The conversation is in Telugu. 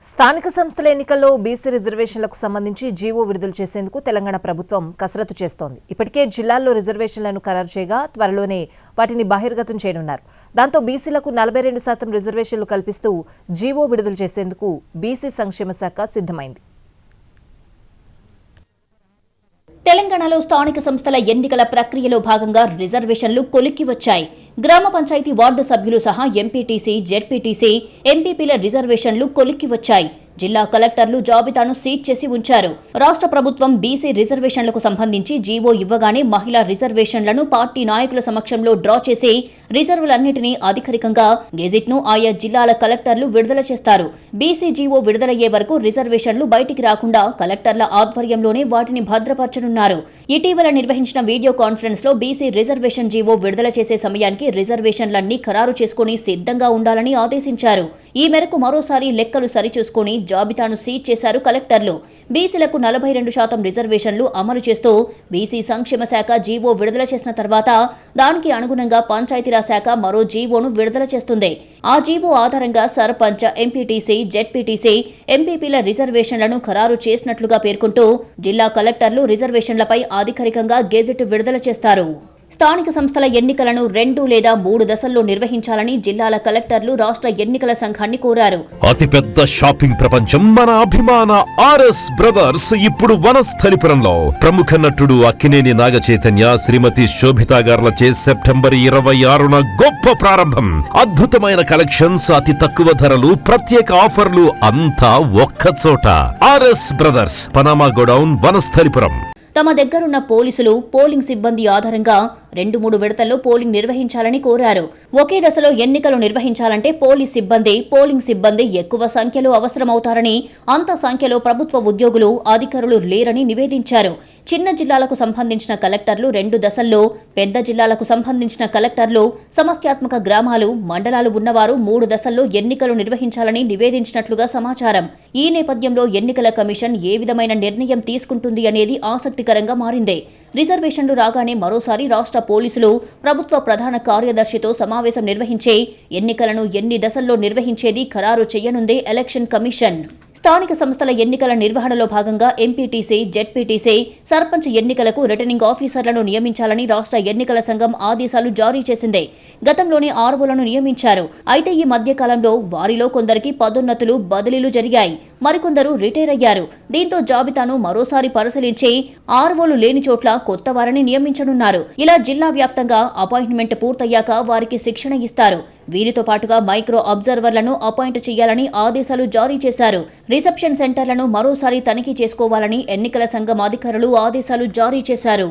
స్థానిక సంస్థల ఎన్నికల్లో బీసీ రిజర్వేషన్లకు సంబంధించి జీవో విడుదల చేసేందుకు తెలంగాణ ప్రభుత్వం కసరత్తు చేస్తోంది. ఇప్పటికే జిల్లాల్లో రిజర్వేషన్లను ఖరారు చేయగా త్వరలోనే వాటిని బహిర్గతం చేయనున్నారు. దాంతో బీసీలకు 42% రిజర్వేషన్లు కల్పిస్తూ జీవో విడుదల చేసేందుకు బీసీ సంక్షేమ శాఖ సిద్ధమైంది. తెలంగాణలో స్థానిక సంస్థల ఎన్నికల ప్రక్రియలో భాగంగా రిజర్వేషన్లు కొలిక్కి వచ్చాయి. గ్రామ పంచాయతీ వార్డు సభ్యులు సహా ఎంపీటీసీ, జెడ్పీటీసీ, ఎంపీపీల రిజర్వేషన్లు కొలిక్కి వచ్చాయి. జిల్లా కలెక్టర్లు జాబితాను సీజ్ చేసి ఉంచారు. రాష్ట్ర ప్రభుత్వం బీసీ రిజర్వేషన్లకు సంబంధించి జీవో ఇవ్వగానే మహిళా రిజర్వేషన్లను పార్టీ నాయకుల సమక్షంలో డ్రా చేసి రిజర్వులన్నింటినీ అధికారికంగా గెజిట్ను ఆయా జిల్లాల కలెక్టర్లు విడుదల చేస్తారు. బీసీ జీవో విడుదలయ్యే వరకు రిజర్వేషన్లు బయటికి రాకుండా కలెక్టర్ల ఆధ్వర్యంలోనే వాటిని భద్రపరచనున్నారు. ఇటీవల నిర్వహించిన వీడియో కాన్ఫరెన్స్ లో బీసీ రిజర్వేషన్ జీవో విడుదల చేసే సమయానికి రిజర్వేషన్లన్నీ ఖరారు చేసుకుని సిద్ధంగా ఉండాలని ఆదేశించారు. ఈ మేరకు మరోసారి లెక్కలు సరిచూసుకుని జాబితాను సీజ్ చేశారు కలెక్టర్లు. బీసీలకు 42% రిజర్వేషన్లు అమలు చేస్తూ బీసీ సంక్షేమ శాఖ జీవో విడుదల చేసిన తర్వాత దానికి అనుగుణంగా పంచాయతీరాజ్ శాఖ మరో జీవోను విడుదల చేస్తుంది. ఆ జీవో ఆధారంగా సర్పంచ్, ఎంపీటీసీ, జెడ్పీటీసీ, ఎంపీపీల రిజర్వేషన్లను ఖరారు చేసినట్లుగా పేర్కొంటూ జిల్లా కలెక్టర్లు రిజర్వేషన్లపై అధికారికంగా గెజిట్ విడుదల చేస్తారు. స్థానిక సంస్థల ఎన్నికలను 2 లేదా 3 దశల్లో నిర్వహించాలని జిల్లాల కలెక్టర్లు రాష్ట్ర ఎన్నికల సంఘాన్ని కోరారు. అతిపెద్ద షాపింగ్ ప్రపంచం మన అభిమాన ఆర్ఎస్ బ్రదర్స్ ఇప్పుడు వనస్థలిపురంలో. ప్రముఖ నటుడు అక్కినేని నాగ చైతన్య, శ్రీమతి శోభితా గార్లచే సెప్టెంబర్ 26న గొప్ప ప్రారంభం. అద్భుతమైన కలెక్షన్స్, అతి తక్కువ ధరలు, ప్రత్యేక ఆఫర్లు అంతా ఒక్కచోట. RS brothers, Panama godown, Vanasthalipuram. తమ దగ్గరున్న పోలీసులు, పోలింగ్ సిబ్బంది ఆధారంగా 2-3 విడతల్లో పోలింగ్ నిర్వహించాలని కోరారు. ఒకే దశలో ఎన్నికలు నిర్వహించాలంటే పోలింగ్ సిబ్బంది ఎక్కువ సంఖ్యలో అవసరమవుతారని, అంత సంఖ్యలో ప్రభుత్వ ఉద్యోగులు, అధికారులు లేరని నివేదించారు. చిన్న జిల్లాలకు సంబంధించిన కలెక్టర్లు 2 దశల్లో, పెద్ద జిల్లాలకు సంబంధించిన కలెక్టర్లు, సమస్యాత్మక గ్రామాలు, మండలాలు ఉన్నవారు 3 దశల్లో ఎన్నికలు నిర్వహించాలని నివేదించినట్లుగా సమాచారం. ఈ నేపథ్యంలో ఎన్నికల కమిషన్ ఏ విధమైన నిర్ణయం తీసుకుంటుంది అనేది ఆసక్తికరంగా మారింది. రిజర్వేషన్లు రాగానే మరోసారి రాష్ట్ర పోలీసులు, ప్రభుత్వ ప్రధాన కార్యదర్శితో సమావేశం నిర్వహించే ఎన్నికలను ఎన్ని దశల్లో నిర్వహించేది ఖరారు చేయనుంది ఎలక్షన్ కమిషన్. స్థానిక సంస్థల ఎన్నికల నిర్వహణలో భాగంగా ఎంపీటీసీ, జెడ్పీటీసీ, సర్పంచ్ ఎన్నికలకు రిటర్నింగ్ ఆఫీసర్లను నియమించాలని రాష్ట్ర ఎన్నికల సంఘం ఆదేశాలు జారీ చేసింది. గతంలోనే ఆర్వోలను నియమించారు. అయితే ఈ మధ్యకాలంలో వారిలో కొందరికి పదోన్నతులు, బదిలీలు జరిగాయి. మరికొందరు రిటైర్ అయ్యారు. దీంతో జాబితాను మరోసారి పరిశీలించి ఆర్వోలు లేని చోట్ల కొత్త వారిని నియమించనున్నారు. ఇలా జిల్లా వ్యాప్తంగా అపాయింట్మెంట్ పూర్తయ్యాక వారికి శిక్షణ ఇస్తారు. వీరితో పాటుగా మైక్రో అబ్జర్వర్లను అపాయింట్ చేయాలని ఆదేశాలు జారీ చేశారు. రిసెప్షన్ సెంటర్లను మరోసారి తనిఖీ చేసుకోవాలని ఎన్నికల సంఘం అధికారులు ఆదేశాలు జారీ చేశారు.